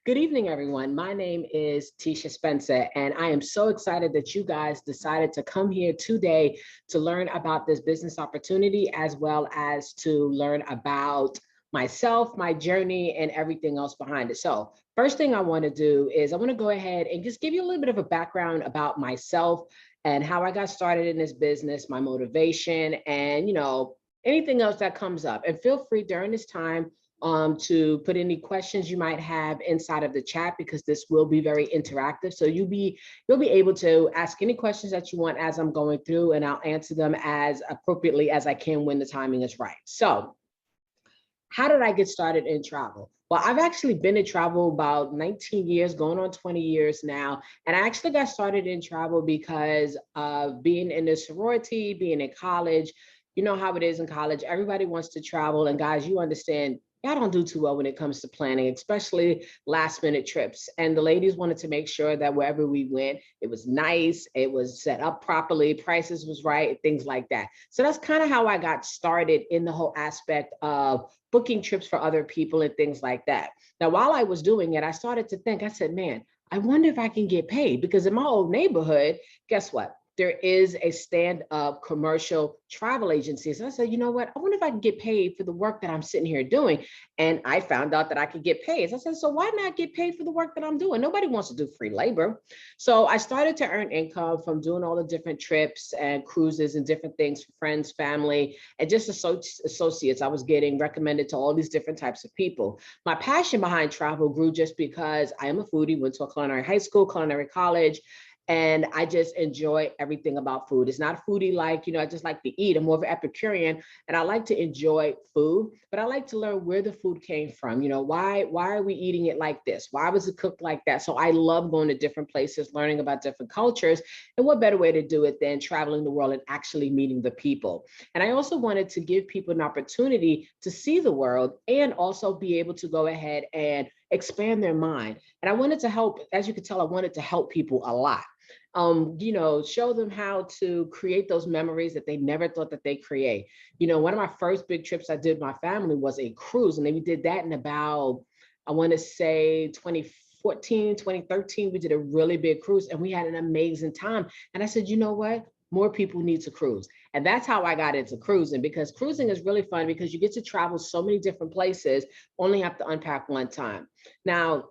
Good evening, everyone. My name is Tisha Spencer, and I am so excited that you guys decided to come here today to learn about this business opportunity, as well as to learn about myself, my journey, and everything else behind it. So first thing I want to do is I want to go ahead and just give you a little bit of a background about myself and how I got started in this business, my motivation, and anything else that comes up. And feel free during this time to put any questions you might have inside of the chat, because this will be very interactive. So you'll be able to ask any questions that you want as I'm going through, and I'll answer them as appropriately as I can when the timing is right. So how did I get started in travel? Well, I've actually been in travel about 19 years, going on 20 years now. And I actually got started in travel because of being in the sorority, being in college. You know how it is in college. Everybody wants to travel. And guys, you understand, y'all don't do too well when it comes to planning, especially last minute trips. And the ladies wanted to make sure that wherever we went, it was nice, it was set up properly, prices was right, things like that. So that's kind of how I got started in the whole aspect of booking trips for other people and things like that. Now, while I was doing it, I started to think, I said, man, I wonder if I can get paid, because in my old neighborhood, guess what? There is a stand-up commercial travel agency. So I said, you know what? I wonder if I can get paid for the work that I'm sitting here doing. And I found out that I could get paid. So I said, so why not get paid for the work that I'm doing? Nobody wants to do free labor. So I started to earn income from doing all the different trips and cruises and different things for friends, family, and just associates. I was getting recommended to all these different types of people. My passion behind travel grew just because I am a foodie, went to a culinary high school, culinary college, and I just enjoy everything about food. It's not foodie like, I just like to eat. I'm more of an Epicurean, and I like to enjoy food, but I like to learn where the food came from. Why are we eating it like this? Why was it cooked like that? So I love going to different places, learning about different cultures. And what better way to do it than traveling the world and actually meeting the people? And I also wanted to give people an opportunity to see the world and also be able to go ahead and expand their mind. And I wanted to help, as you can tell, I wanted to help people a lot. Show them how to create those memories that they never thought that they create. One of my first big trips I did with my family was a cruise. And then we did that in about, I want to say 2014, 2013, we did a really big cruise and we had an amazing time. And I said, you know what? More people need to cruise. And that's how I got into cruising, because cruising is really fun because you get to travel so many different places, only have to unpack one time. Now,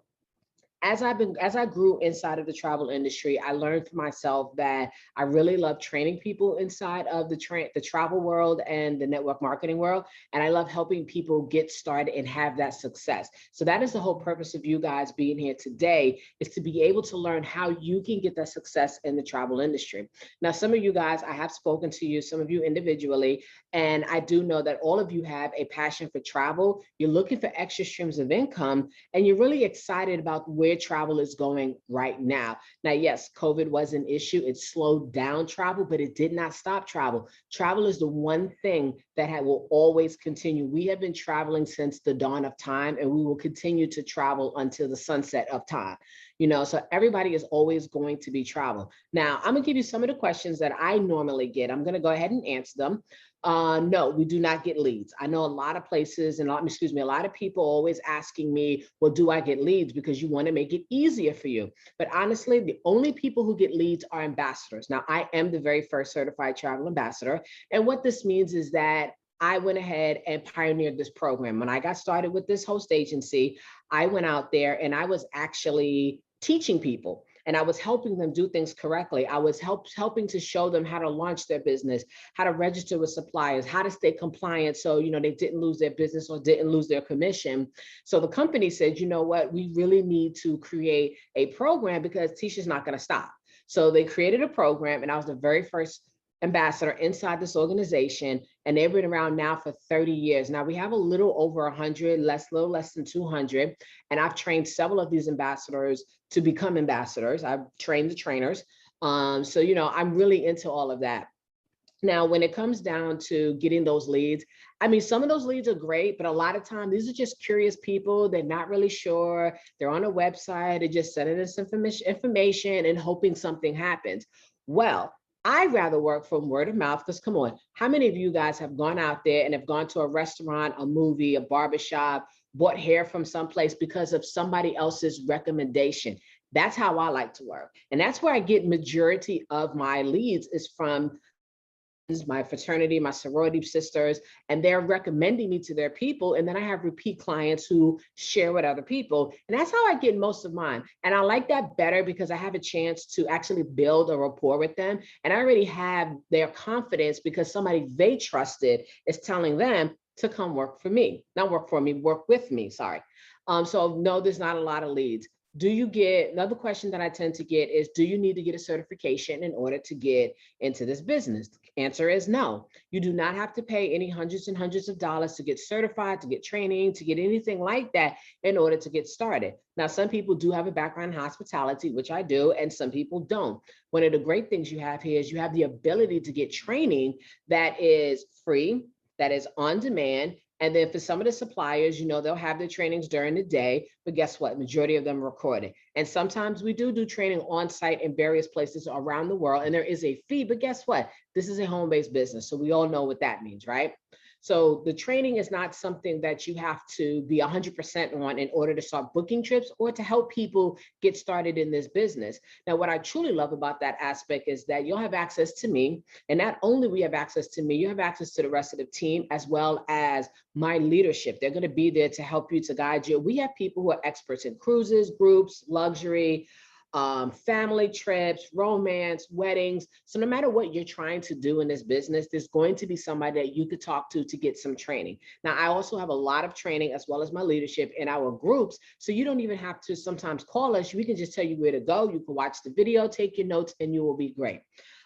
as I grew inside of the travel industry, I learned for myself that I really love training people inside of the travel world and the network marketing world. And I love helping people get started and have that success. So that is the whole purpose of you guys being here today, is to be able to learn how you can get that success in the travel industry. Now, some of you guys, I have spoken to you, some of you individually, and I do know that all of you have a passion for travel. You're looking for extra streams of income, and you're really excited about where travel is going right now. Now, yes, COVID was an issue. It slowed down travel, but it did not stop travel. Travel is the one thing that will always continue. We have been traveling since the dawn of time, and we will continue to travel until the sunset of time. So everybody is always going to be travel. Now, I'm gonna give you some of the questions that I normally get. I'm gonna go ahead and answer them. No, we do not get leads. I know a lot of places and a lot of people always asking me, well, do I get leads? Because you want to make it easier for you. But honestly, the only people who get leads are ambassadors. Now, I am the very first certified travel ambassador. And what this means is that I went ahead and pioneered this program. When I got started with this host agency, I went out there and I was actually teaching people. And I was helping them do things correctly. I was helping to show them how to launch their business, how to register with suppliers, how to stay compliant so they didn't lose their business or didn't lose their commission. So the company said, you know what, we really need to create a program because Tisha's not going to stop. So they created a program, and I was the very first ambassador inside this organization, and they've been around now for 30 years. Now we have a little over 100, little less than 200, and I've trained several of these ambassadors to become ambassadors. I've trained the trainers. So I'm really into all of that. Now, when it comes down to getting those leads, I mean, some of those leads are great, but a lot of times these are just curious people. They're not really sure. They're on a website. They're just sending us information and hoping something happens. Well, I'd rather work from word of mouth, because come on, how many of you guys have gone out there and have gone to a restaurant, a movie, a barbershop, bought hair from someplace because of somebody else's recommendation. That's how I like to work. And that's where I get majority of my leads is from my fraternity, my sorority sisters, and they're recommending me to their people. And then I have repeat clients who share with other people. And that's how I get most of mine. And I like that better because I have a chance to actually build a rapport with them. And I already have their confidence because somebody they trusted is telling them to come work for me, not work for me, work with me. Sorry. So no, there's not a lot of leads. Do you get, another question that I tend to get is, do you need to get a certification in order to get into this business? The answer is no. You do not have to pay any hundreds and hundreds of dollars to get certified, to get training, to get anything like that in order to get started. Now, some people do have a background in hospitality, which I do, and some people don't. One of the great things you have here is you have the ability to get training that is free, that is on demand. And then for some of the suppliers, you know, they'll have their trainings during the day, but guess what? Majority of them are recorded. And sometimes we do training on site in various places around the world, and there is a fee, but guess what? This is a home-based business. So we all know what that means, right? So the training is not something that you have to be 100% on in order to start booking trips or to help people get started in this business. Now, what I truly love about that aspect is that you'll have access to me. And not only we have access to me, you have access to the rest of the team as well as my leadership. They're going to be there to help you, to guide you. We have people who are experts in cruises, groups, luxury, family trips, romance, weddings. So no matter what you're trying to do in this business, there's going to be somebody that you could talk to get some training. Now, I also have a lot of training as well as my leadership in our groups. So you don't even have to sometimes call us. We can just tell you where to go. You can watch the video, take your notes, and you will be great.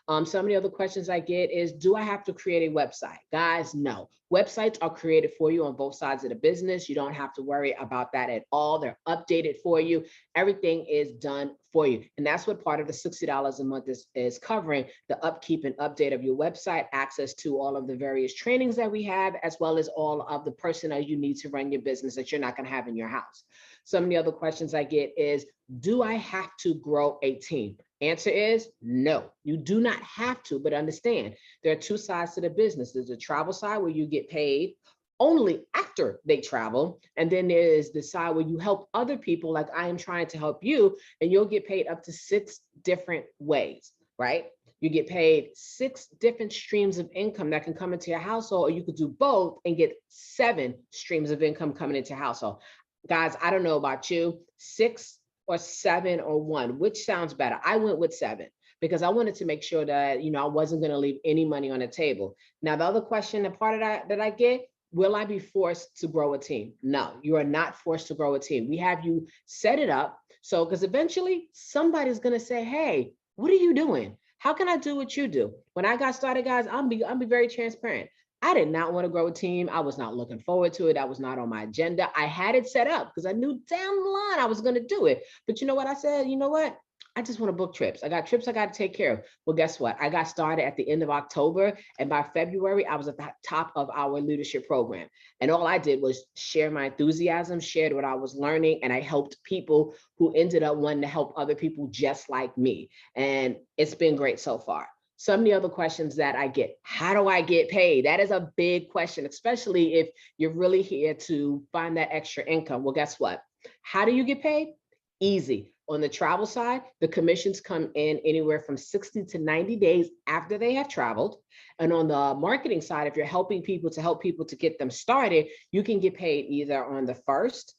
Some of the other questions I get is, do I have to create a website? Guys, no. Websites are created for you on both sides of the business. You don't have to worry about that at all. They're updated for you. Everything is done for you. And that's what part of the $60 a month is covering, the upkeep and update of your website, access to all of the various trainings that we have, as well as all of the personnel you need to run your business that you're not going to have in your house. Some of the other questions I get is, do I have to grow a team? Answer is no, you do not have to, but understand there are two sides to the business. There's a travel side where you get paid only after they travel. And then there is the side where you help other people like I am trying to help you, and you'll get paid up to 6 different ways, right? You get paid 6 different streams of income that can come into your household, or you could do both and get 7 streams of income coming into your household. Guys, I don't know about you, 6 or 7 or 1, which sounds better? I went with 7 because I wanted to make sure that, you know, I wasn't going to leave any money on the table. Now, the other question, the part of that I get, will I be forced to grow a team? No, you are not forced to grow a team. We have you set it up. So, because eventually somebody's going to say, hey, what are you doing? How can I do what you do? When I got started, guys, I'll be very transparent. I did not want to grow a team. I was not looking forward to it. That was not on my agenda. I had it set up because I knew down the line I was going to do it. But you know what I said? You know what? I just want to book trips. I got trips I got to take care of. Well, guess what? I got started at the end of October. And by February, I was at the top of our leadership program. And all I did was share my enthusiasm, shared what I was learning. And I helped people who ended up wanting to help other people just like me. And it's been great so far. Some of the other questions that I get, how do I get paid? That is a big question, especially if you're really here to find that extra income. Well, guess what? How do you get paid? Easy. On the travel side, the commissions come in anywhere from 60 to 90 days after they have traveled. And on the marketing side, if you're helping people to help people to get them started, you can get paid either on the 1st,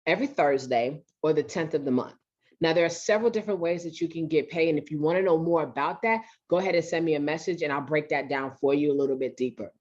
every Thursday, or the 10th of the month. Now, there are several different ways that you can get paid. And if you want to know more about that, go ahead and send me a message and I'll break that down for you a little bit deeper.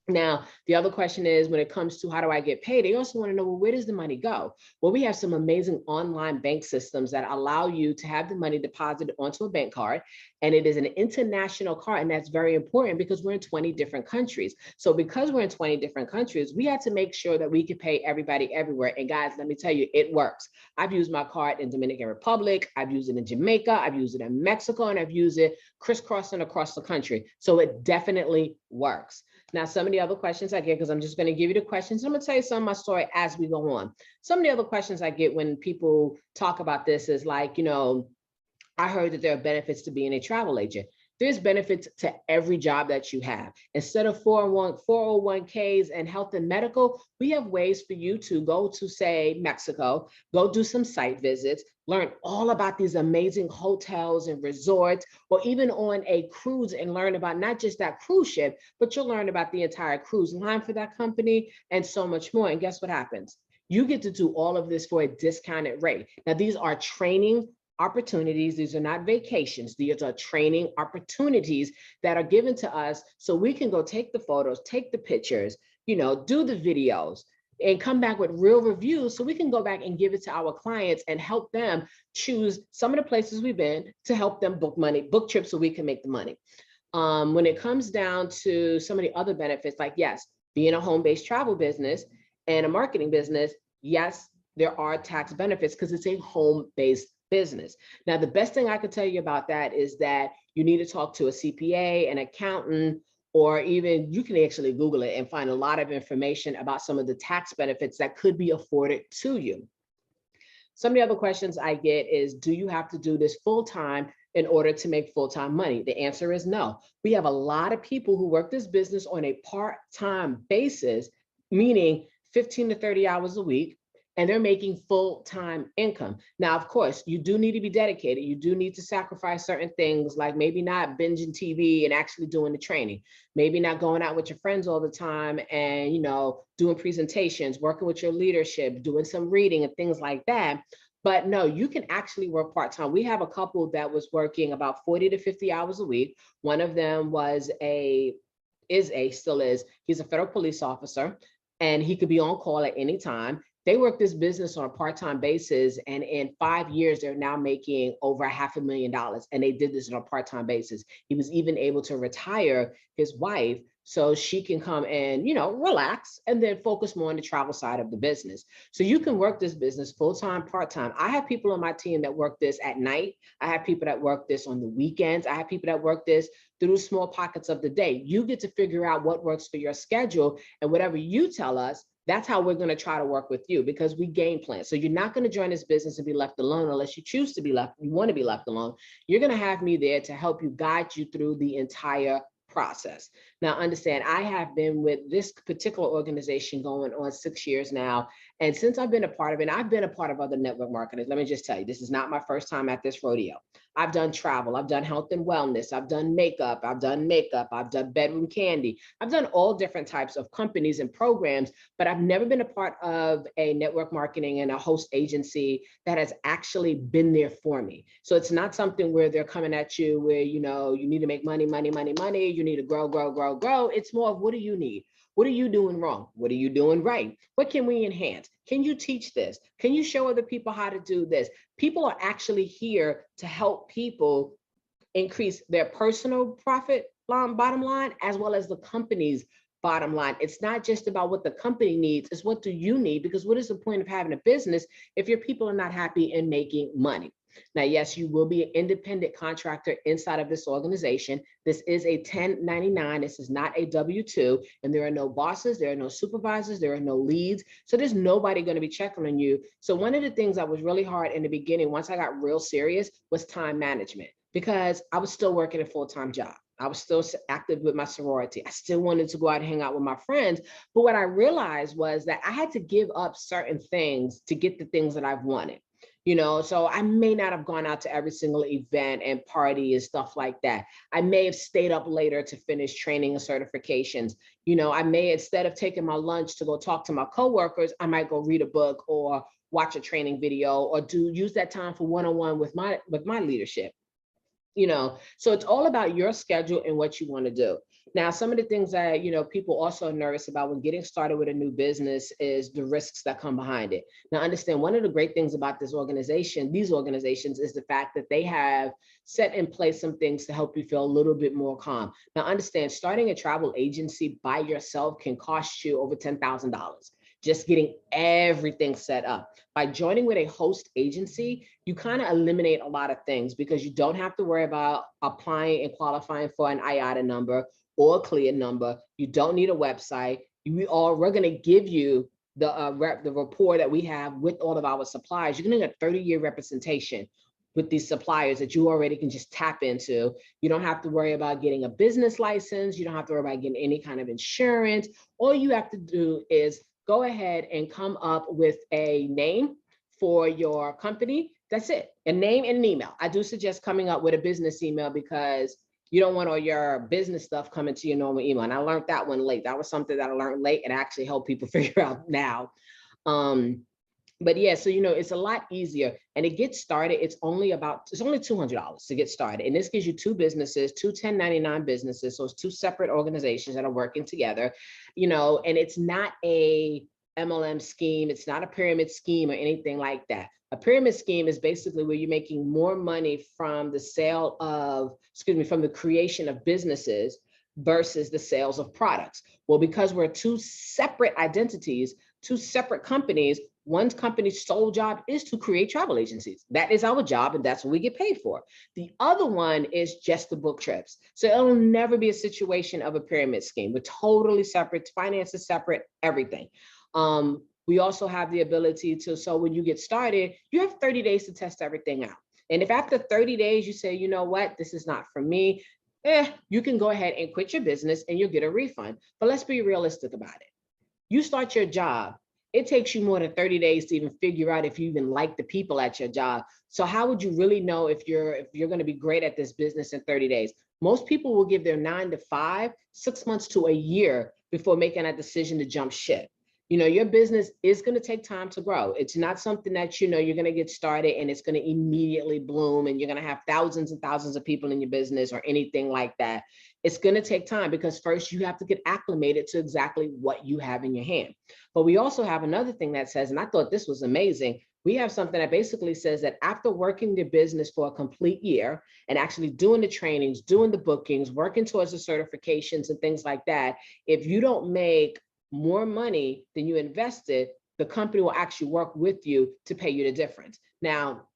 Now, the other question is, when it comes to how do I get paid, they also want to know, well, where does the money go? Well, we have some amazing online bank systems that allow you to have the money deposited onto a bank card. And it is an international card. And that's very important because we're in 20 different countries. So because we're in 20 different countries, we had to make sure that we could pay everybody everywhere. And guys, let me tell you, it works. I've used my card in Dominican Republic. I've used it in Jamaica. I've used it in Mexico, and I've used it crisscrossing across the country. So it definitely works. Now, some of the other questions I get, because I'm just going to give you the questions, I'm going to tell you some of my story as we go on. Some of the other questions I get when people talk about this is like, you know, I heard that there are benefits to being a travel agent. there's benefits to every job that you have. Instead of 401ks and health and medical, we have ways for you to go to, say, Mexico, go do some site visits, learn all about these amazing hotels and resorts, or even on a cruise and learn about not just that cruise ship, but you'll learn about the entire cruise line for that company and so much more. And guess what happens? You get to do all of this for a discounted rate. Now, these are training opportunities. These are not vacations. These are training opportunities that are given to us so we can go take the photos, take the pictures, do the videos, and come back with real reviews so we can go back and give it to our clients and help them choose some of the places we've been to help them book trips so we can make the money. When it comes down to some of the other benefits, like, yes, being a home-based travel business and a marketing business, yes, there are tax benefits because it's a home-based business. Now, the best thing I could tell you about that is that you need to talk to a CPA, an accountant, or even you can actually Google it and find a lot of information about some of the tax benefits that could be afforded to you. Some of the other questions I get is, do you have to do this full-time in order to make full-time money? The answer is no. We have a lot of people who work this business on a part-time basis, meaning 15 to 30 hours a week, and they're making full-time income. Now, of course, you do need to be dedicated. You do need to sacrifice certain things, like maybe not binging TV and actually doing the training, maybe not going out with your friends all the time and, doing presentations, working with your leadership, doing some reading and things like that. But no, you can actually work part-time. We have a couple that was working about 40 to 50 hours a week. One of them still is, he's a federal police officer, and he could be on call at any time. They work this business on a part-time basis, and in 5 years, they're now making over $500,000, and they did this on a part-time basis. He was even able to retire his wife so she can come and, relax and then focus more on the travel side of the business. So you can work this business full-time, part-time. I have people on my team that work this at night. I have people that work this on the weekends. I have people that work this through small pockets of the day. You get to figure out what works for your schedule, and whatever you tell us, that's how we're going to try to work with you, because we game plan. So you're not going to join this business and be left alone unless you choose to be left, you want to be left alone. You're going to have me there to help you, guide you through the entire process. Now, understand, I have been with this particular organization going on 6 years now. And since I've been a part of it, and I've been a part of other network marketers, let me just tell you, this is not my first time at this rodeo. I've done travel, I've done health and wellness, I've done makeup, I've done bedroom candy. I've done all different types of companies and programs, but I've never been a part of a network marketing and a host agency that has actually been there for me. So it's not something where they're coming at you where, you need to make money, you need to grow. It's more of, what do you need? What are you doing wrong? What are you doing right? What can we enhance? Can you teach this? Can you show other people how to do this? People are actually here to help people increase their personal profit bottom line, as well as the company's bottom line. It's not just about what the company needs, it's what do you need? Because what is the point of having a business if your people are not happy and making money? Now, yes, you will be an independent contractor inside of this organization. This is a 1099. This is not a W-2, and there are no bosses, there are no supervisors, there are no leads. So there's nobody going to be checking on you. So one of the things that was really hard in the beginning, once I got real serious, was time management, because I was still working a full-time job. I was still active with my sorority. I still wanted to go out and hang out with my friends. But what I realized was that I had to give up certain things to get the things that I've wanted. So I may not have gone out to every single event and party and stuff like that. I may have stayed up later to finish training and certifications. I may, instead of taking my lunch to go talk to my coworkers, I might go read a book or watch a training video or use that time for one-on-one with my leadership. So it's all about your schedule and what you want to do. Now, some of the things that, people also are nervous about when getting started with a new business is the risks that come behind it. Now, understand, one of the great things about these organizations is the fact that they have set in place some things to help you feel a little bit more calm. Now, understand, starting a travel agency by yourself can cost you over $10,000. Just getting everything set up. By joining with a host agency, you kind of eliminate a lot of things, because you don't have to worry about applying and qualifying for an IATA number or a CLIA number. You don't need a website. We're going to give you the rapport that we have with all of our suppliers. You're going to get a 30-year representation with these suppliers that you already can just tap into. You don't have to worry about getting a business license. You don't have to worry about getting any kind of insurance. All you have to do is go ahead and come up with a name for your company. That's it. A name and an email. I do suggest coming up with a business email because you don't want all your business stuff coming to your normal email. And I learned that one late. That was something that I learned late and actually help people figure out now. But yeah, so, it's a lot easier, and it gets started. It's only $200 to get started. And this gives you two businesses, two 1099 businesses. So it's two separate organizations that are working together, and it's not a MLM scheme. It's not a pyramid scheme or anything like that. A pyramid scheme is basically where you're making more money from the from the creation of businesses versus the sales of products. Well, because we're two separate identities, two separate companies, one company's sole job is to create travel agencies. That is our job, and that's what we get paid for. The other one is just to book trips. So it'll never be a situation of a pyramid scheme. We're totally separate, finance is separate, everything. We also have the ability to, so when you get started, you have 30 days to test everything out. And if after 30 days you say, you know what, this is not for me, you can go ahead and quit your business and you'll get a refund. But let's be realistic about it. You start your job, it takes you more than 30 days to even figure out if you even like the people at your job. So how would you really know if you're going to be great at this business in 30 days? Most people will give their 9 to 5, 6 months to a year before making a decision to jump ship. Your business is going to take time to grow. It's not something that, you're going to get started and it's going to immediately bloom and you're going to have thousands and thousands of people in your business or anything like that. It's going to take time because first you have to get acclimated to exactly what you have in your hand. But we also have another thing that says, and I thought this was amazing, we have something that basically says that after working the business for a complete year and actually doing the trainings, doing the bookings, working towards the certifications and things like that, if you don't make more money than you invested, the company will actually work with you to pay you the difference. Now,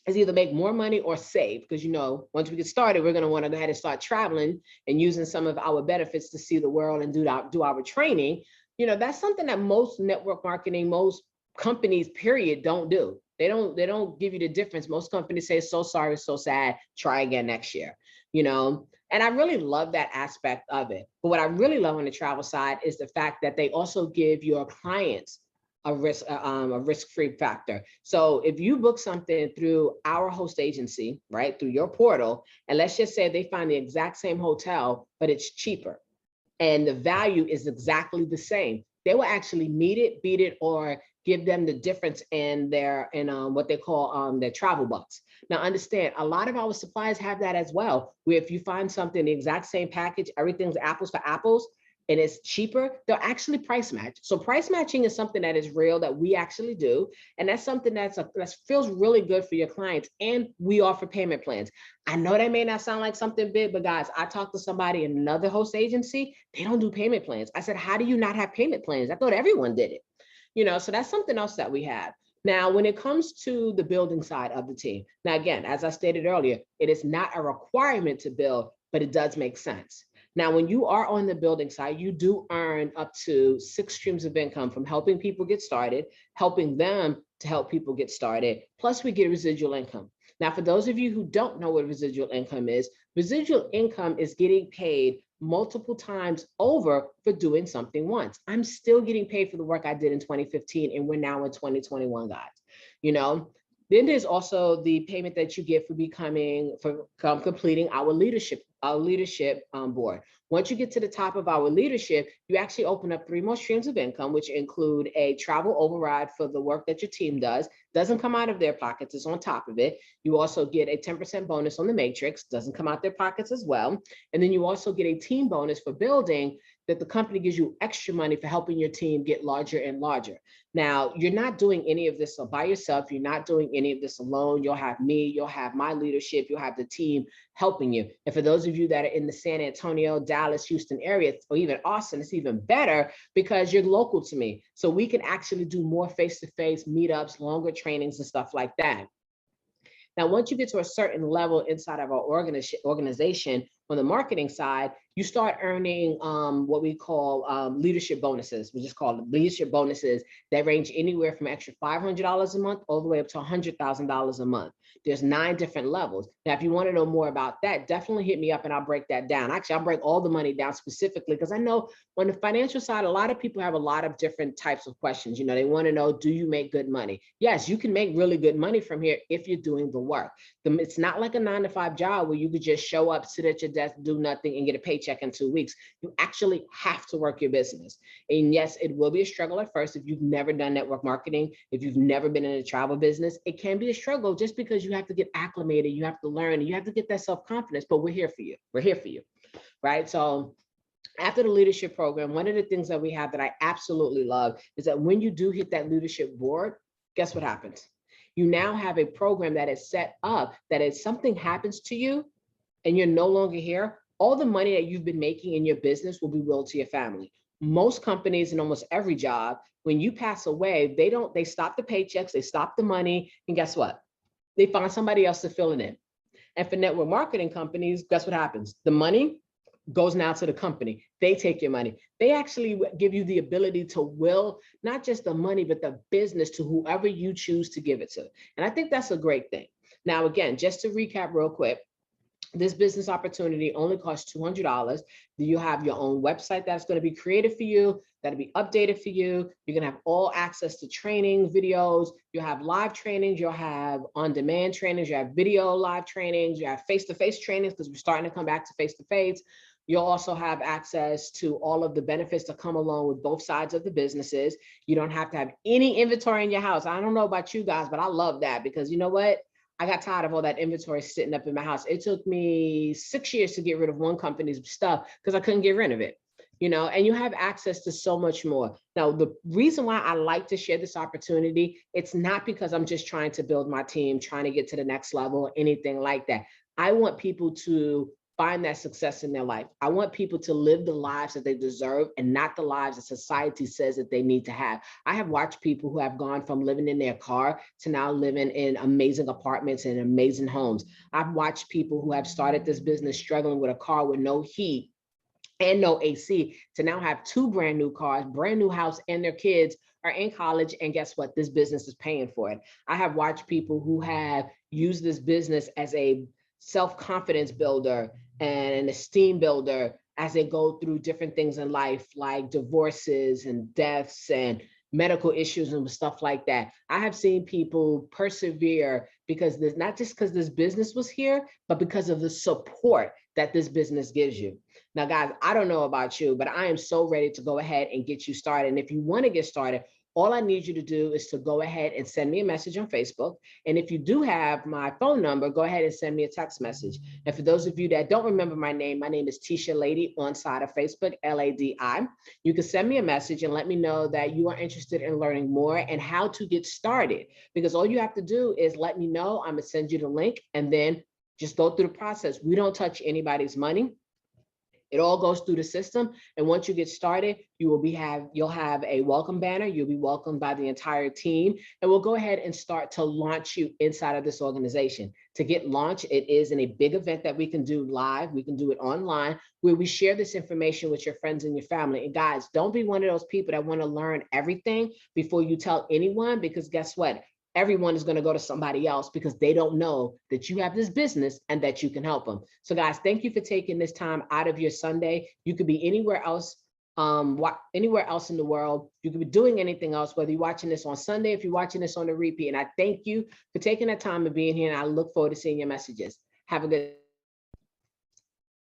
it's either make more money or save, because once we get started, we're going to want to go ahead and start traveling and using some of our benefits to see the world and do our training. That's something that most network marketing, most companies, period, don't do. They don't give you the difference. Most companies say, so sorry, so sad, try again next year, And I really love that aspect of it. But what I really love on the travel side is the fact that they also give your clients a risk-free factor. So if you book something through our host agency, right, through your portal, and let's just say they find the exact same hotel, but it's cheaper and the value is exactly the same, they will actually meet it, beat it, or give them the difference in what they call their travel bucks. Now, understand, a lot of our suppliers have that as well, where if you find something, the exact same package, everything's apples for apples, and it's cheaper, they'll actually price match. So price matching is something that is real that we actually do. And that's something that feels really good for your clients. And we offer payment plans. I know that may not sound like something big, but guys, I talked to somebody in another host agency. They don't do payment plans. I said, how do you not have payment plans? I thought everyone did it. So that's something else that we have. Now, when it comes to the building side of the team, now, again, as I stated earlier, it is not a requirement to build, but it does make sense. Now, when you are on the building side, you do earn up to 6 streams of income from helping people get started, helping them to help people get started. Plus, we get residual income. Now, for those of you who don't know what residual income is getting paid multiple times over for doing something once. I'm still getting paid for the work I did in 2015, and we're now in 2021, guys. Then there's also the payment that you get for completing our leadership board. Once you get to the top of our leadership, you actually open up 3 more streams of income, which include a travel override for the work that your team does. Doesn't come out of their pockets, it's on top of it. You also get a 10% bonus on the matrix, doesn't come out their pockets as well. And then you also get a team bonus for building that the company gives you extra money for helping your team get larger and larger. Now, you're not doing any of this by yourself. You're not doing any of this alone. You'll have me, you'll have my leadership, you'll have the team helping you. And for those of you that are in the San Antonio, Dallas, Houston area, or even Austin, it's even better because you're local to me. So we can actually do more face-to-face meetups, longer trainings and stuff like that. Now, once you get to a certain level inside of our organization, On the marketing side, you start earning what we call leadership bonuses. We just call it leadership bonuses that range anywhere from extra $500 a month all the way up to $100,000 a month. There's 9 different levels. Now, if you want to know more about that, definitely hit me up and I'll break that down. Actually, I'll break all the money down specifically because I know on the financial side, a lot of people have a lot of different types of questions. You know, they want to know, do you make good money? Yes, you can make really good money from here if you're doing the work. It's not like a 9-to-5 job where you could just show up, sit at your desk, do nothing, and get a paycheck in 2 weeks. You actually have to work your business. And yes, it will be a struggle at first if you've never done network marketing, if you've never been in a travel business. It can be a struggle just because you have to get acclimated, you have to learn, and you have to get that self-confidence, but we're here for you. We're here for you, right? So after the leadership program, one of the things that we have that I absolutely love is that when you do hit that leadership board, guess what happens? You now have a program that is set up that if something happens to you and you're no longer here, all the money that you've been making in your business will be willed to your family. Most companies in almost every job, when you pass away, they stop the paychecks, they stop the money, and guess what? They find somebody else to fill it in. And for network marketing companies, guess what happens? The money goes now to the company. They take your money. They actually give you the ability to will not just the money, but the business to whoever you choose to give it to. And I think that's a great thing. Now, again, just to recap real quick, this business opportunity only costs $200. You have your own website that's going to be created for you, that'll be updated for you. You're going to have all access to training videos. You'll have live trainings. You'll have on-demand trainings. You have video live trainings. You have face-to-face trainings because we're starting to come back to face-to-face. You'll also have access to all of the benefits that come along with both sides of the businesses. You don't have to have any inventory in your house. I don't know about you guys, but I love that because you know what? I got tired of all that inventory sitting up in my house. It took me 6 years to get rid of one company's stuff because I couldn't get rid of it, you know, and you have access to so much more. Now, the reason why I like to share this opportunity, it's not because I'm just trying to build my team, trying to get to the next level or anything like that. I want people to find that success in their life. I want people to live the lives that they deserve and not the lives that society says that they need to have. I have watched people who have gone from living in their car to now living in amazing apartments and amazing homes. I've watched people who have started this business struggling with a car with no heat and no AC to now have 2 brand new cars, brand new house, and their kids are in college. And guess what? This business is paying for it. I have watched people who have used this business as a self-confidence builder and an esteem builder as they go through different things in life, like divorces and deaths and medical issues and stuff like that. I have seen people persevere because there's not just because this business was here, but because of the support that this business gives you. Now, guys, I don't know about you, but I am so ready to go ahead and get you started. And if you want to get started, all I need you to do is to go ahead and send me a message on Facebook. And if you do have my phone number, go ahead and send me a text message. And for those of you that don't remember my name is Tisha Lady on side of Facebook, LADI. You can send me a message and let me know that you are interested in learning more and how to get started. Because all you have to do is let me know. I'm going to send you the link and then just go through the process. We don't touch anybody's money. It all goes through the system. And once you get started, you'll have a welcome banner. You'll be welcomed by the entire team. And we'll go ahead and start to launch you inside of this organization. To get launched, it is in a big event that we can do live. We can do it online where we share this information with your friends and your family. And guys, don't be one of those people that want to learn everything before you tell anyone, because guess what? Everyone is going to go to somebody else because they don't know that you have this business and that you can help them. So guys, thank you for taking this time out of your Sunday. You could be anywhere else in the world. You could be doing anything else, whether you're watching this on Sunday, if you're watching this on the repeat. And I thank you for taking the time of being here. And I look forward to seeing your messages. Have a good